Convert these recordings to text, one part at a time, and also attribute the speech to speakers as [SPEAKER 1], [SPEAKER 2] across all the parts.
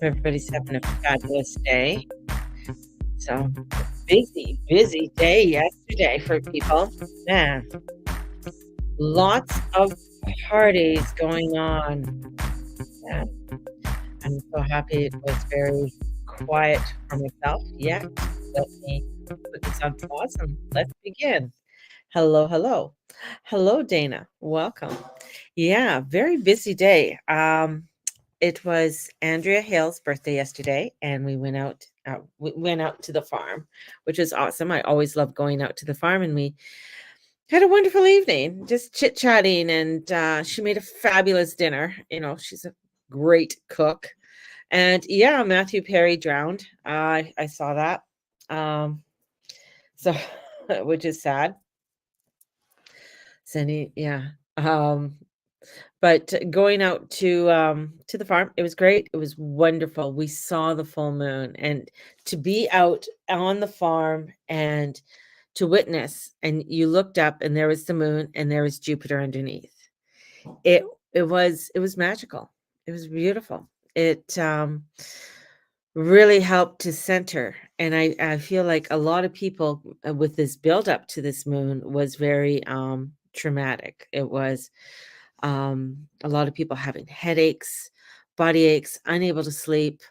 [SPEAKER 1] Everybody's having a fabulous day. So busy day yesterday for people. Man, lots of parties going on. Yeah, I'm so happy it was very quiet for myself. Yet, let me put this on pause and let's begin. Hello, hello. Hello, Dana. Welcome. Yeah, very busy day. It was Andrea Hale's birthday yesterday, and we went out to the farm, which is awesome. I always love going out to the farm, and we had a wonderful evening, just chit-chatting, and, she made a fabulous dinner. She's a great cook. And, yeah, Matthew Perry drowned. I saw that. Um, so which is sad. Cindy, yeah. Um, but going out to the farm, it was great. It was wonderful. We saw the full moon, and to be out on the farm and to witness, and you looked up and there was the moon and there was Jupiter underneath. It it was magical. It was beautiful. It really helped to center, and I feel like a lot of people with this build up to this moon was very traumatic. It was a lot of people having headaches, body aches, unable to sleep.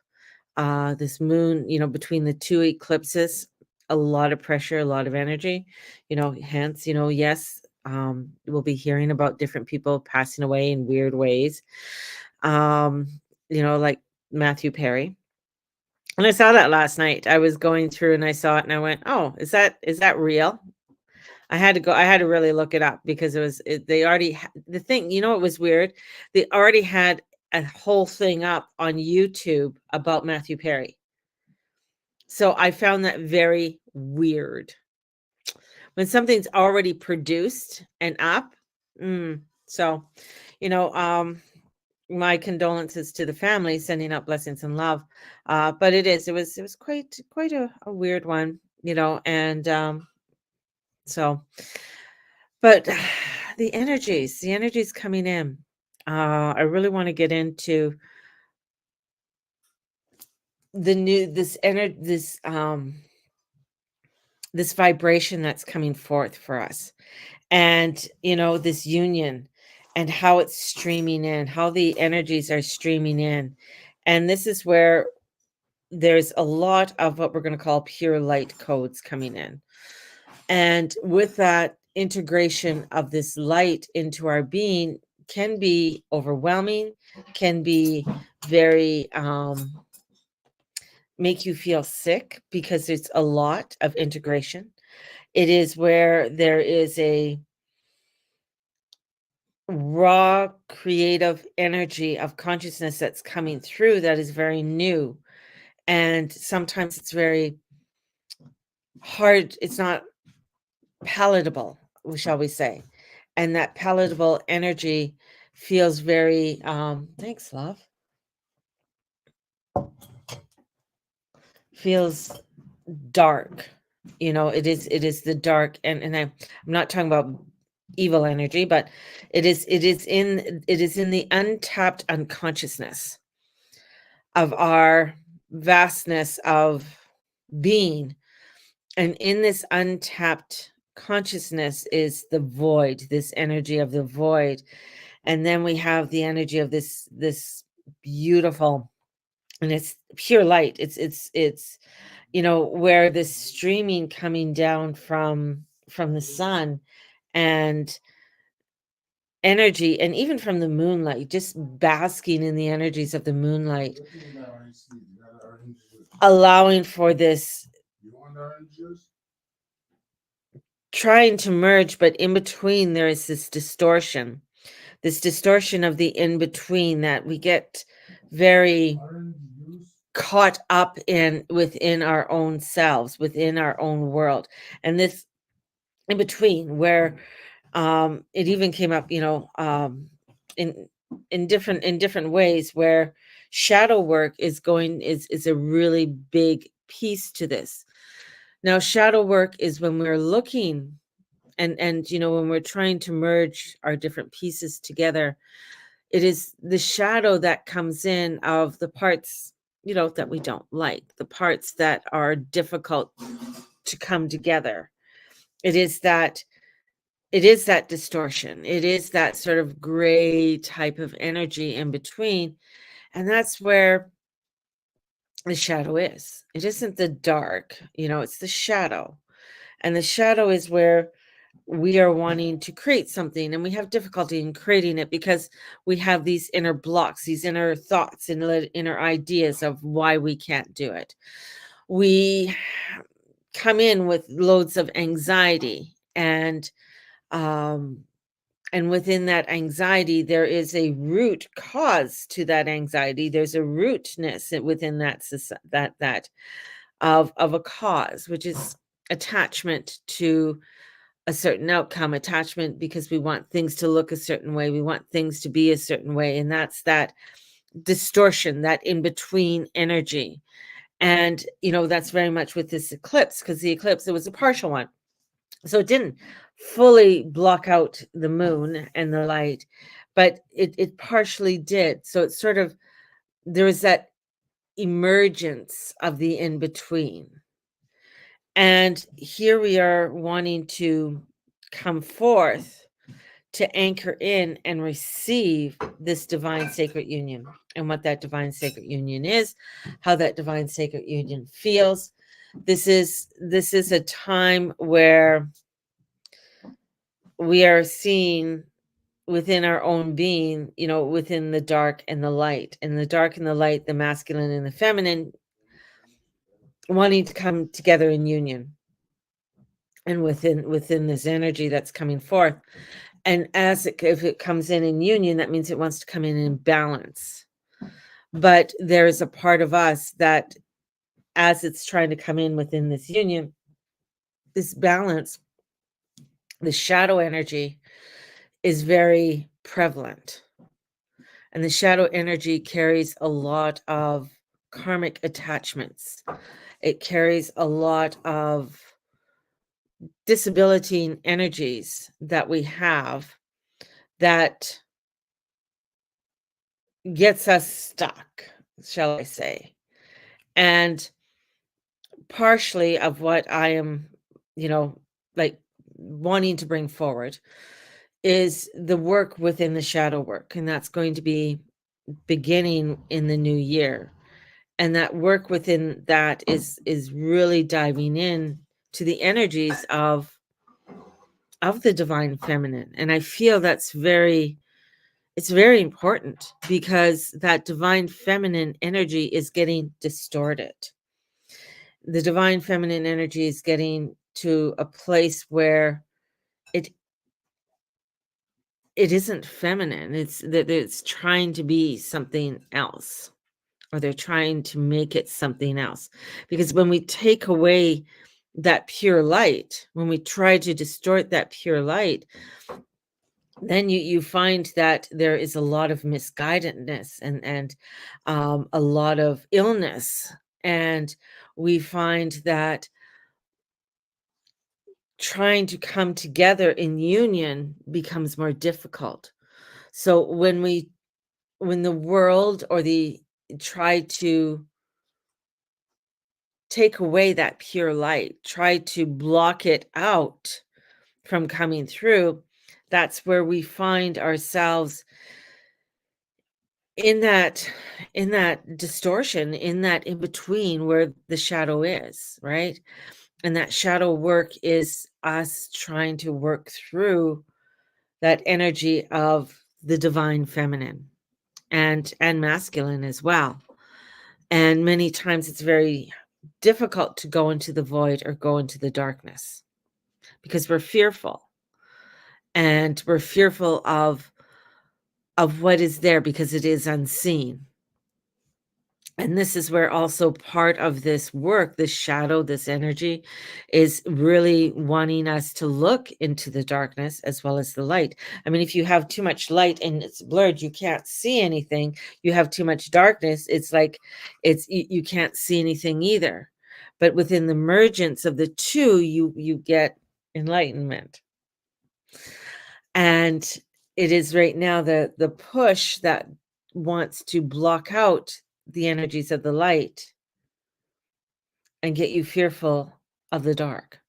[SPEAKER 1] This moon, between the two eclipses, a lot of pressure, a lot of energy. Hence, yes, we'll be hearing about different people passing away in weird ways. Um, like Matthew Perry. And I saw that last night. I was going through and I saw it and I went, "Oh, is that real?" I had to really look it up because they already the thing, it was weird. They already had a whole thing up on YouTube about Matthew Perry. So I found that very weird. When something's already produced and up, so, you know, um, my condolences to the family, sending out blessings and love. But it was quite a weird one, and so but the energies coming in. I really want to get into the new this vibration that's coming forth for us, and this union, and how it's streaming in, how the energies are streaming in. And this is where there's a lot of what we're going to call pure light codes coming in. And with that integration of this light into our being can be overwhelming, can be very make you feel sick because it's a lot of integration. It is where there is a raw creative energy of consciousness that's coming through that is very new, and sometimes it's very hard. It's not palatable, shall we say. And that palatable energy feels very thanks, love. Feels dark. It is the dark, and I'm not talking about evil energy, but it is in the untapped unconsciousness of our vastness of being. And in this untapped consciousness is the void, this energy of the void. And then we have the energy of this beautiful, and it's pure light. It's where this streaming coming down from the sun, and energy, and even from the moonlight, just basking in the energies of the moonlight, allowing for this trying to merge, but in between there is this distortion of the in between, that we get very caught up in within our own selves, within our own world. And this in between, where it even came up, in in different ways, where shadow work is a really big piece to this. Now, shadow work is when we're looking, and when we're trying to merge our different pieces together. It is the shadow that comes in of the parts, that we don't like, the parts that are difficult to come together. It is that it is that distortion. It is that sort of gray type of energy in between, and that's where the shadow is. It isn't the dark, it's the shadow. And the shadow is where we are wanting to create something and we have difficulty in creating it because we have these inner blocks, these inner thoughts and inner ideas of why we can't do it. We come in with loads of anxiety, um and within that anxiety there is a root cause to that anxiety. There's a rootness within that of a cause, which is attachment to a certain outcome, attachment because we want things to look a certain way, we want things to be a certain way, and that's that distortion, that in between energy. And that's very much with this eclipse, because the eclipse, it was a partial one, so it didn't fully block out the moon and the light, but it partially did. So it's sort of, there was that emergence of the in between. And here we are wanting to come forth to anchor in and receive this divine sacred union, and what that divine sacred union is, how that divine sacred union feels. This is a time where we are seeing within our own being, within the dark and the light, and the dark and the light, the masculine and the feminine, wanting to come together in union, and within this energy that's coming forth. And if it comes in union, that means it wants to come in balance. But there is a part of us that, as it's trying to come in within this union, this balance, the shadow energy is very prevalent. And the shadow energy carries a lot of karmic attachments. It carries a lot of disability energies that we have that gets us stuck, shall I say. And partially of what I am, like wanting to bring forward is the work within the shadow work. And that's going to be beginning in the new year. And that work within that is really diving in to the energies of the divine feminine. And I feel it's very important, because that divine feminine energy is getting distorted. The divine feminine energy is getting to a place where it isn't feminine. It's trying to be something else, or they're trying to make it something else. Because when we take away that pure light, when we try to distort that pure light, then you find that there is a lot of misguidedness and a lot of illness. And we find that trying to come together in union becomes more difficult. So when the world or the try to take away that pure light, try to block it out from coming through, that's where we find ourselves in that distortion, in that in between where the shadow is, right? And that shadow work is us trying to work through that energy of the divine feminine and masculine as well. And many times it's very difficult to go into the void or go into the darkness, because we're fearful, and we're fearful of what is there, because it is unseen. And this is where also part of this work, this shadow, this energy, is really wanting us to look into the darkness as well as the light. I mean, if you have too much light and it's blurred, you can't see anything. You have too much darkness, it's like you can't see anything either. But within the mergence of the two, you get enlightenment. And it is right now the push that wants to block out the energies of the light and get you fearful of the dark.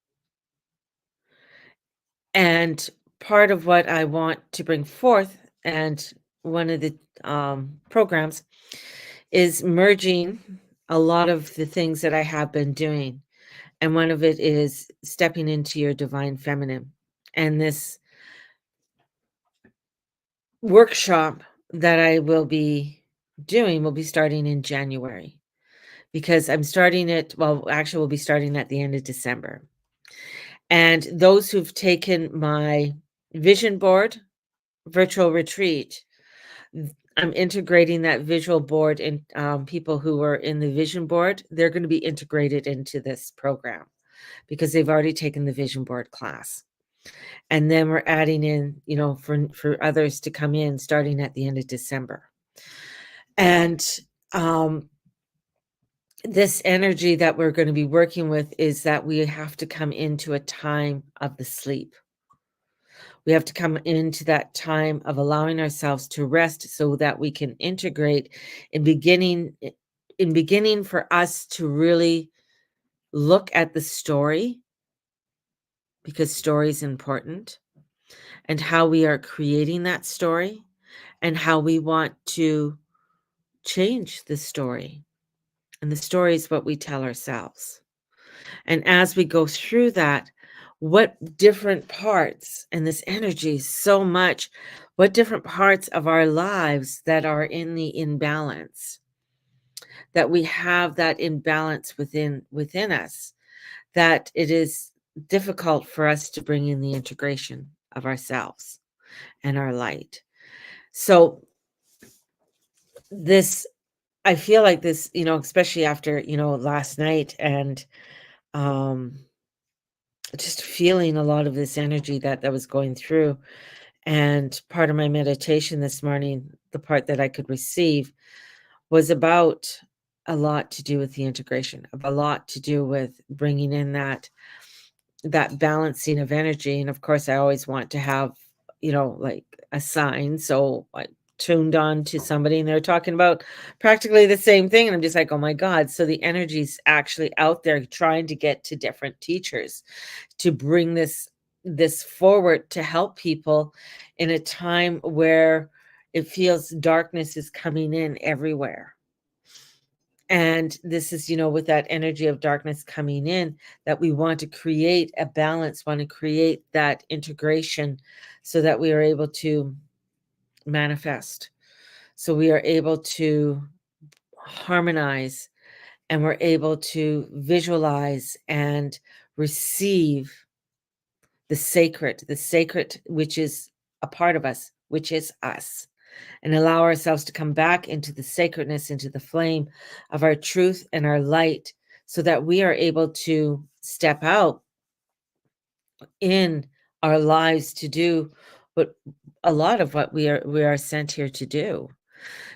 [SPEAKER 1] And part of what I want to bring forth, and one of the programs, is merging a lot of the things that I have been doing. And one of it is stepping into your divine feminine. And this workshop that I will be doing will be starting in January, because I'm starting it, well, actually, we'll be starting at the end of December. And those who've taken my vision board virtual retreat, I'm integrating that visual board, and people who are in the vision board, they're going to be integrated into this program because they've already taken the vision board class. And then we're adding in, for others to come in starting at the end of December. And this energy that we're going to be working with is that we have to come into a time of the sleep. We have to come into that time of allowing ourselves to rest so that we can integrate in beginning for us to really look at the story, because story is important, and how we are creating that story, and how we want to change the story. And the story is what we tell ourselves. And as we go through that, what different parts, and this energy is so much, what different parts of our lives that are in the imbalance, that we have that imbalance within us, that it is difficult for us to bring in the integration of ourselves and our light. So this, I feel like this, especially after, last night, and just feeling a lot of this energy that was going through. And part of my meditation this morning, the part that I could receive, was about a lot to do with the integration, of a lot to do with bringing in that balancing of energy. And of course, I always want to have, like a sign. So I tuned on to somebody and they're talking about practically the same thing. And I'm just like, oh my God. So the energy's actually out there trying to get to different teachers to bring this forward to help people in a time where it feels darkness is coming in everywhere. And this is, with that energy of darkness coming in, that we want to create a balance, want to create that integration so that we are able to manifest. So we are able to harmonize, and we're able to visualize and receive the sacred, which is a part of us, which is us, and allow ourselves to come back into the sacredness, into the flame of our truth and our light, so that we are able to step out in our lives to do what a lot of what we are sent here to do.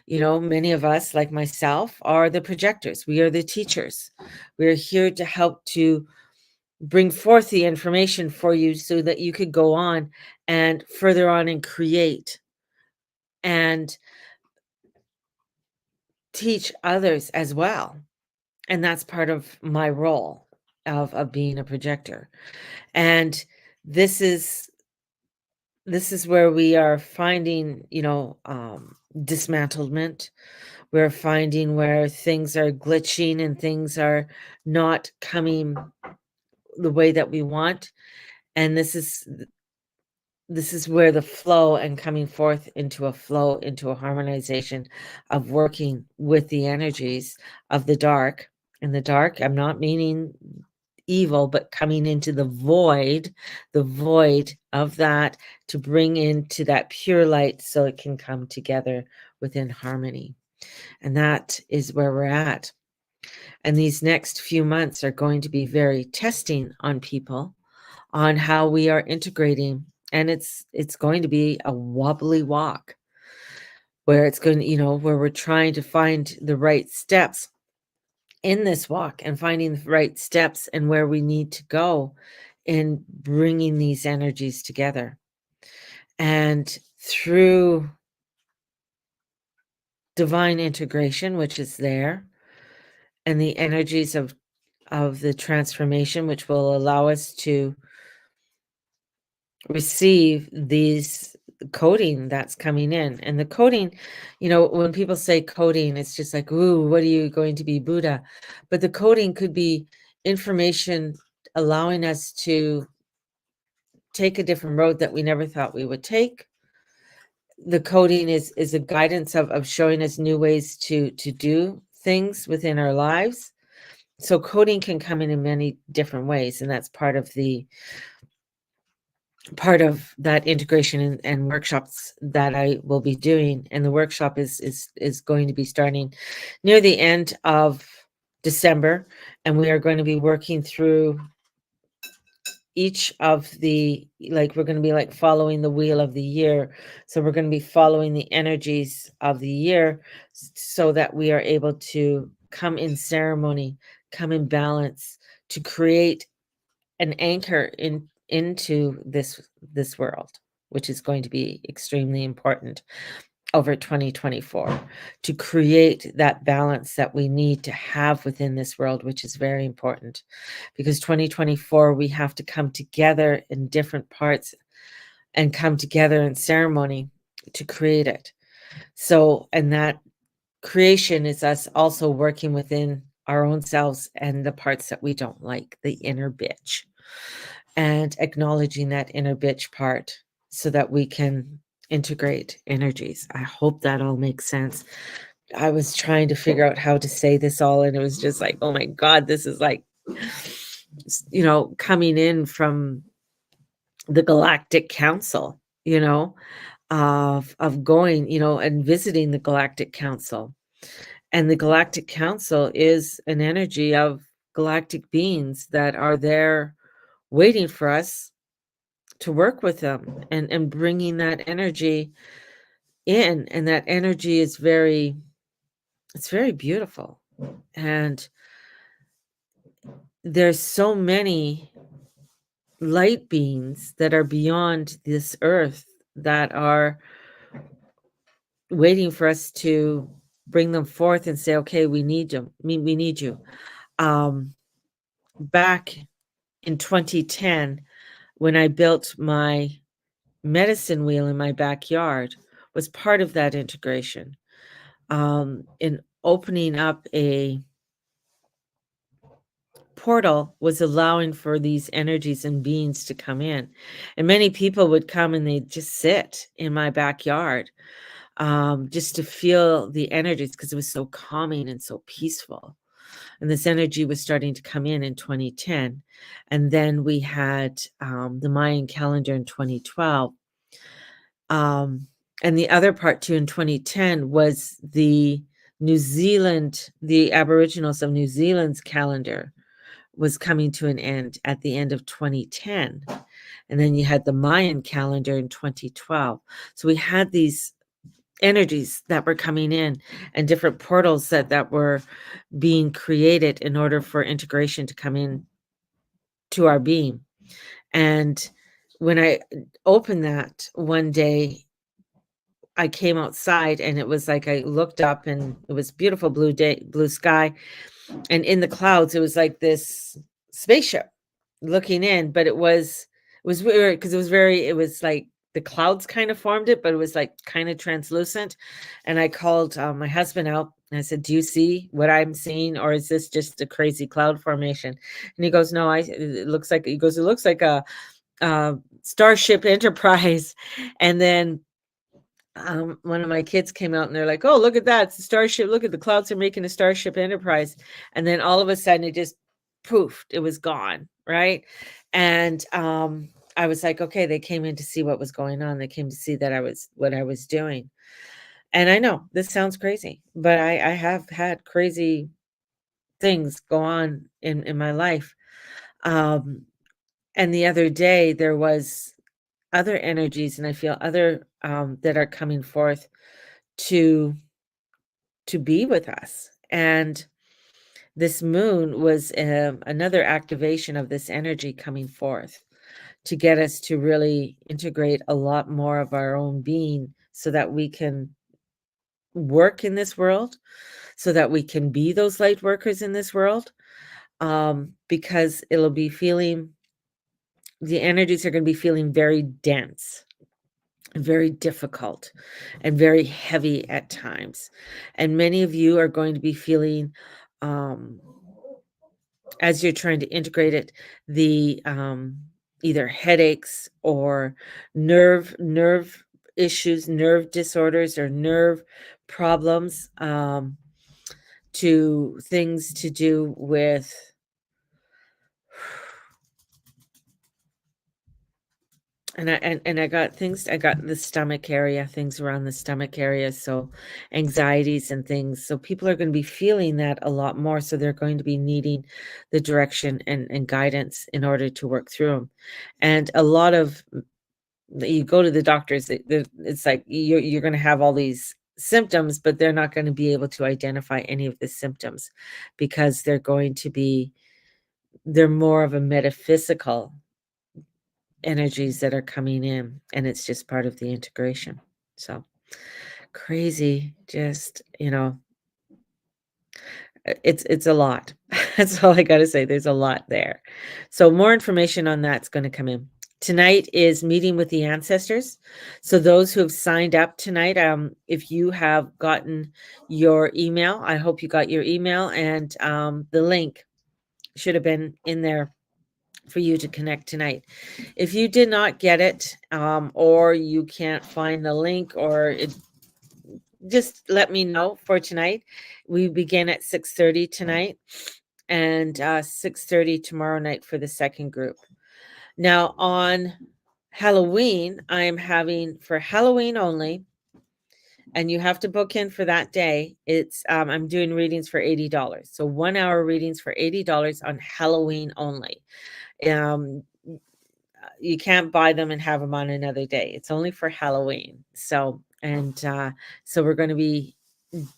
[SPEAKER 1] Many of us, like myself, are the projectors. We are the teachers. We are here to help to bring forth the information for you so that you could go on and further on and create and teach others as well. And that's part of my role of being a projector. And this is where we are finding, dismantlement. We're finding where things are glitching and things are not coming the way that we want. And this is where the flow and coming forth into a flow, into a harmonization of working with the energies of the dark. And the dark, I'm not meaning evil, but coming into the void of that, to bring into that pure light so it can come together within harmony. And that is where we're at. And these next few months are going to be very testing on people, on how we are integrating. And it's going to be a wobbly walk, where it's going to, where we're trying to find the right steps in this walk, and finding the right steps and where we need to go in bringing these energies together. And through divine integration, which is there, and the energies of the transformation, which will allow us to receive these coding that's coming in. And the coding, when people say coding, it's just like, ooh, what are you going to be, Buddha? But the coding could be information allowing us to take a different road that we never thought we would take. The coding is a guidance of showing us new ways to do things within our lives. So coding can come in many different ways, and that's part of that integration and workshops that I will be doing. And the workshop is going to be starting near the end of December, and we are going to be working through each of the, like, we're going to be like following the wheel of the year. So we're going to be following the energies of the year so that we are able to come in ceremony, come in balance, to create an anchor into this world, which is going to be extremely important over 2024, to create that balance that we need to have within this world, which is very important, because 2024 we have to come together in different parts and come together in ceremony to create it. So, and that creation is us also working within our own selves and the parts that we don't like, the inner bitch, and acknowledging that inner bitch part so that we can integrate energies. I hope that all makes sense. I was trying to figure out how to say this all, and it was just like, oh my God, this is like, coming in from the Galactic Council, of going, and visiting the Galactic Council. And the Galactic Council is an energy of galactic beings that are there waiting for us to work with them and bringing that energy in. And that energy is it's very beautiful. And there's so many light beings that are beyond this earth that are waiting for us to bring them forth and say, okay, we need you. We need you. Back in 2010, when I built my medicine wheel in my backyard, was part of that integration. In opening up a portal was allowing for these energies and beings to come in. And many people would come and they'd just sit in my backyard, just to feel the energies, because it was so calming and so peaceful. And this energy was starting to come in 2010. And then we had the Mayan calendar in 2012. And the other part too in 2010 was the Aboriginals of New Zealand's calendar was coming to an end at the end of 2010. And then you had the Mayan calendar in 2012. So we had these energies that were coming in and different portals that were being created in order for integration to come in to our being. And when I opened that one day, I came outside and it was like I looked up and it was beautiful blue sky. And in the clouds, it was like this spaceship looking in, but it was weird because it was like the clouds kind of formed it, but it was like kind of translucent. And I called my husband out and I said, do you see what I'm seeing? Or is this just a crazy cloud formation? And he goes, no, it looks like a Starship Enterprise. And then one of my kids came out and they're like, oh, look at that. It's a starship. Look at the clouds are making a Starship Enterprise. And then all of a sudden it just poofed. It was gone. Right. And I was like, okay, they came in to see what was going on. They came to see what I was doing. And I know this sounds crazy, but I have had crazy things go on in my life. And the other day there was other energies, and I feel other that are coming forth to be with us. And this moon was another activation of this energy coming forth to get us to really integrate a lot more of our own being so that we can work in this world so that we can be those light workers in this world, because it'll be feeling the energies are going to be feeling very dense, very difficult, and very heavy at times. And many of you are going to be feeling, um, as you're trying to integrate it, the either headaches or nerve issues, nerve disorders, or nerve problems, to things to do with and I got things I got the stomach area, things around the stomach area, so anxieties and things. So people are gonna be feeling that a lot more, so they're going to be needing the direction and guidance in order to work through them. And a lot of you go to the doctors, it's like you're gonna have all these symptoms, but they're not gonna be able to identify any of the symptoms because they're more of a metaphysical energies that are coming in, and it's just part of the integration. So crazy, just, it's a lot. That's all I gotta say. There's a lot there. So more information on that's gonna come in. Tonight is meeting with the ancestors. So those who have signed up tonight, if you have gotten your email, I hope you got your email, and the link should have been in there for you to connect tonight. If you did not get it, or you can't find the link, just let me know for tonight. We begin at 6:30 tonight, and 6:30 tomorrow night for the second group. Now on Halloween, I am having for Halloween only, and you have to book in for that day. It's I'm doing readings for $80. So 1 hour readings for $80 on Halloween only. Um, you can't buy them and have them on another day. It's only for Halloween. So we're going to be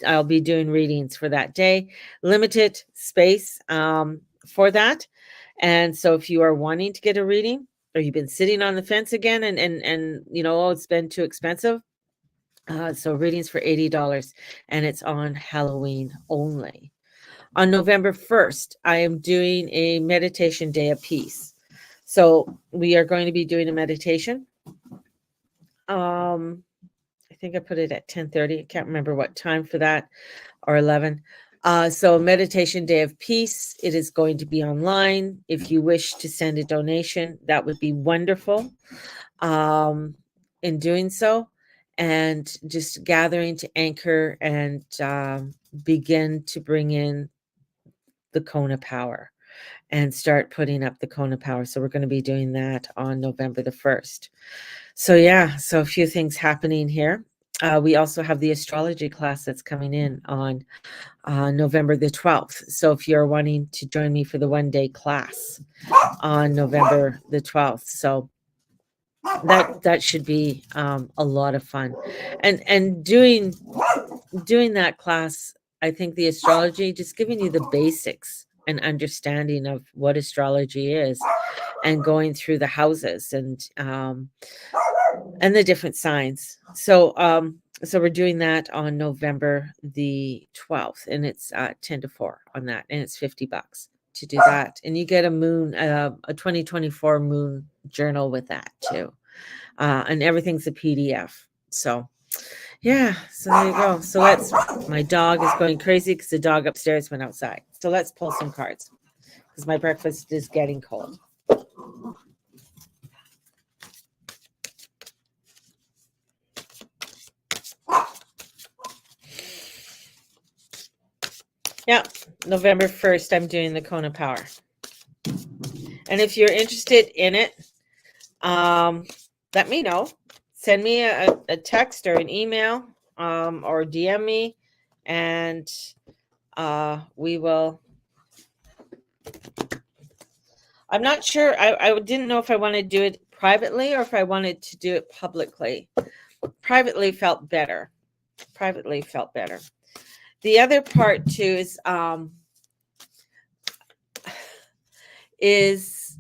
[SPEAKER 1] I'll be doing readings for that day. Limited space for that. And so if you are wanting to get a reading, or you've been sitting on the fence again and oh, it's been too expensive. So readings for $80, and it's on Halloween only. On November 1st, I am doing a meditation day of peace. So we are going to be doing a meditation. I think I put it at 10:30. I can't remember what time for that, or 11. So meditation day of peace. It is going to be online. If you wish to send a donation, that would be wonderful. In doing so, and just gathering to anchor and begin to bring in the Kona power and start putting up the Kona power. So we're going to be doing that on November the 1st. So yeah, so a few things happening here. We also have the astrology class that's coming in on November the 12th. So if you're wanting to join me for the 1-day class on November the 12th, so that should be a lot of fun. And doing that class, I think the astrology, just giving you the basics and understanding of what astrology is, and going through the houses and the different signs. So we're doing that on November the 12th, and it's 10 to 4 on that, and it's $50 to do that. And you get a 2024 moon journal with that too. And everything's a PDF. So yeah, so there you go. So my dog is going crazy because the dog upstairs went outside. So let's pull some cards because my breakfast is getting cold. Yeah, November 1st, I'm doing the Kona Power. And if you're interested in it, let me know. Send me a text or an email, or DM me, and we will. I'm not sure. I didn't know if I wanted to do it privately or if I wanted to do it publicly. Privately felt better. The other part too is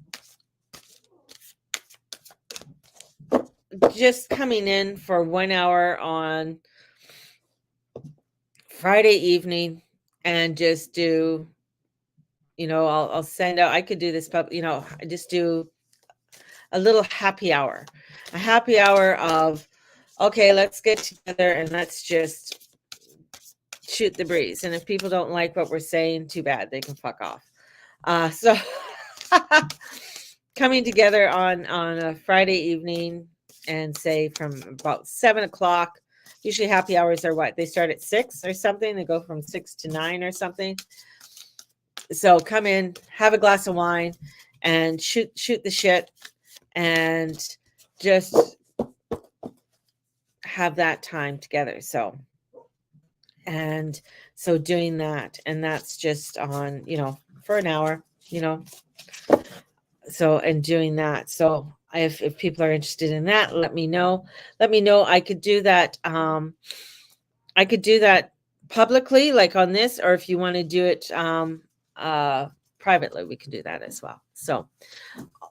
[SPEAKER 1] just coming in for 1 hour on Friday evening and just do, I'll send out, I could do this, just do a little happy hour of, okay, let's get together and let's just shoot the breeze. And if people don't like what we're saying, too bad, they can fuck off. So coming together on a Friday evening and say from about 7 o'clock. Usually happy hours are what? They start at 6 or something. They go from 6 to 9 or something. So come in, have a glass of wine, and shoot the shit, and just have that time together. So doing that, and that's just on, for an hour, so, and doing that. So if people are interested in that, let me know. I could do that. I could do that publicly, like on this, or if you want to do it privately, we can do that as well. So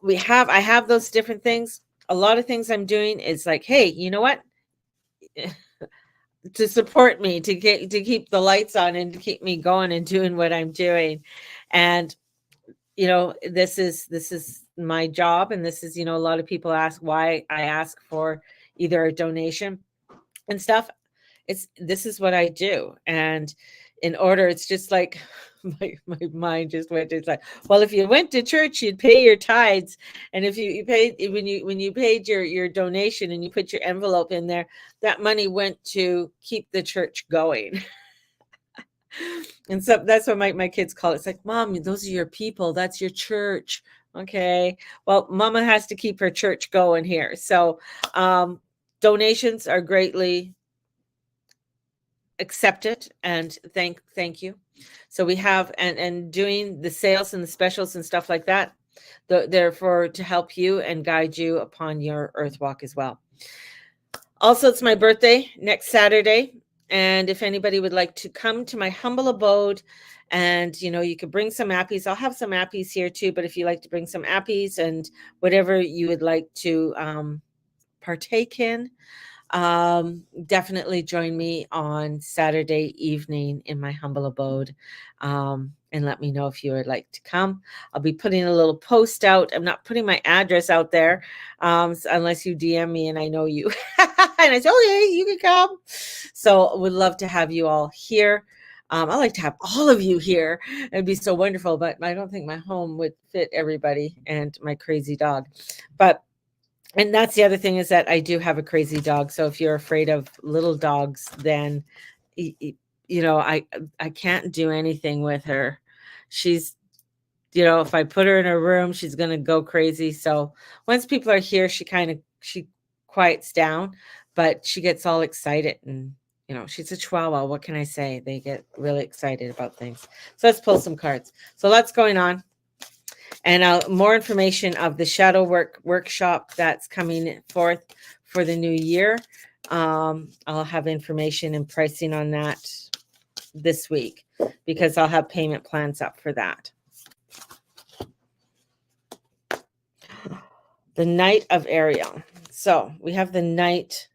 [SPEAKER 1] I have those different things. A lot of things I'm doing is like, hey, you know what? To support me, to keep the lights on and to keep me going and doing what I'm doing. And this is my job, and this is, a lot of people ask why I ask for either a donation and stuff. This is what I do. And in order, it's just like my mind just went, it's like, well, if you went to church, you'd pay your tithes. And if you paid, when you paid your donation and you put your envelope in there, that money went to keep the church going. And so that's what my kids call it. It's like, Mom, those are your people. That's your church. Okay. Well, Mama has to keep her church going here. So donations are greatly accepted, and thank you. So we have, and doing the sales and the specials and stuff like that, therefore to help you and guide you upon your earth walk as well. Also, it's my birthday next Saturday. And if anybody would like to come to my humble abode, and you could bring some appies, I'll have some appies here too. But if you like to bring some appies and whatever you would like to partake in, definitely join me on Saturday evening in my humble abode, and let me know if you would like to come. I'll be putting a little post out. I'm not putting my address out there, unless you DM me and I know you. And I say, oh yeah, you can come. So would love to have you all here. I like to have all of you here. It'd be so wonderful, but I don't think my home would fit everybody and my crazy dog. And that's the other thing, is that I do have a crazy dog. So if you're afraid of little dogs, then, I can't do anything with her. She's, if I put her in a room, she's going to go crazy. So once people are here, she quiets down, but she gets all excited, and, she's a Chihuahua. What can I say? They get really excited about things. So let's pull some cards. So lots going on. And more information of the shadow workshop that's coming forth for the new year. I'll have information and pricing on that this week, because I'll have payment plans up for that. The Knight of Ariel. So we have the Knight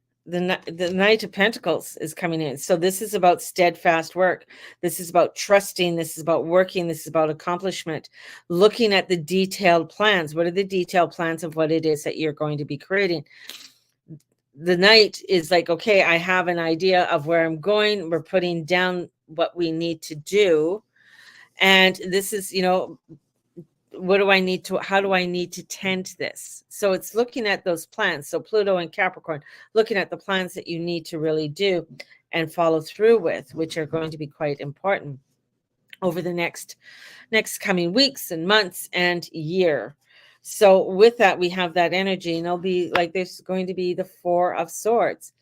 [SPEAKER 1] of Pentacles is coming in. So this is about steadfast work. This is about trusting. This is about working. This is about accomplishment. Looking at the detailed plans. What are the detailed plans of what it is that you're going to be creating? The Knight is like, okay, I have an idea of where I'm going. We're putting down what we need to do. And this is, how do I need to tend this? So it's looking at those plans. So Pluto and Capricorn, looking at the plans that you need to really do and follow through with, which are going to be quite important over the next coming weeks and months and year. So with that, we have that energy, and it'll be like, there's going to be the Four of Swords.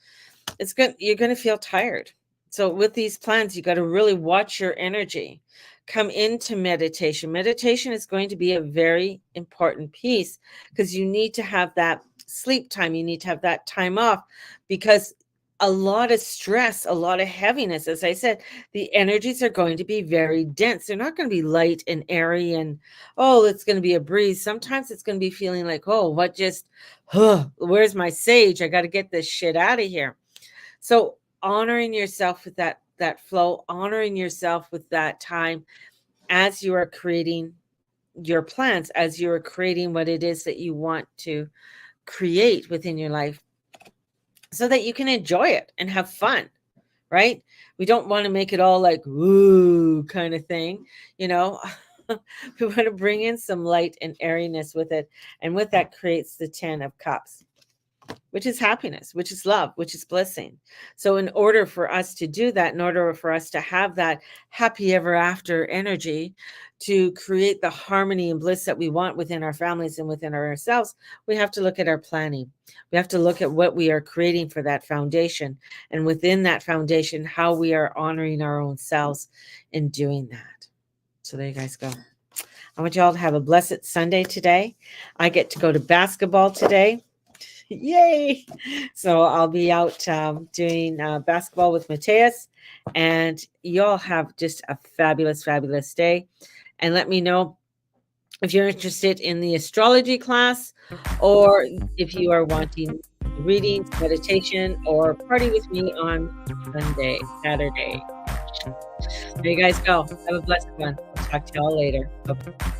[SPEAKER 1] You're going to feel tired. So with these plans, you got to really watch your energy. Come into meditation. Meditation is going to be a very important piece, because you need to have that sleep time. You need to have that time off, because a lot of stress, a lot of heaviness, as I said, the energies are going to be very dense. They're not going to be light and airy and, oh, it's going to be a breeze. Sometimes it's going to be feeling like, oh, where's my sage? I got to get this shit out of here. So honoring yourself with that that flow, honoring yourself with that time as you are creating your plans, as you are creating what it is that you want to create within your life so that you can enjoy it and have fun, right? We don't want to make it all like, ooh, kind of thing, you know? We want to bring in some light and airiness with it. And with that creates the 10 of Cups, which is happiness, which is love, which is blessing. So, in order for us to do that, in order for us to have that happy ever after energy, to create the harmony and bliss that we want within our families and within ourselves, we have to look at our planning. We have to look at what we are creating for that foundation. And within that foundation, how we are honoring our own selves in doing that. So, there you guys go. I want you all to have a blessed Sunday today. I get to go to basketball today. Yay! So I'll be out doing basketball with Mateus, and y'all have just a fabulous, fabulous day. And let me know if you're interested in the astrology class, or if you are wanting readings, meditation, or party with me on Saturday. There you guys go. Have a blessed one. I'll talk to y'all later. Bye-bye.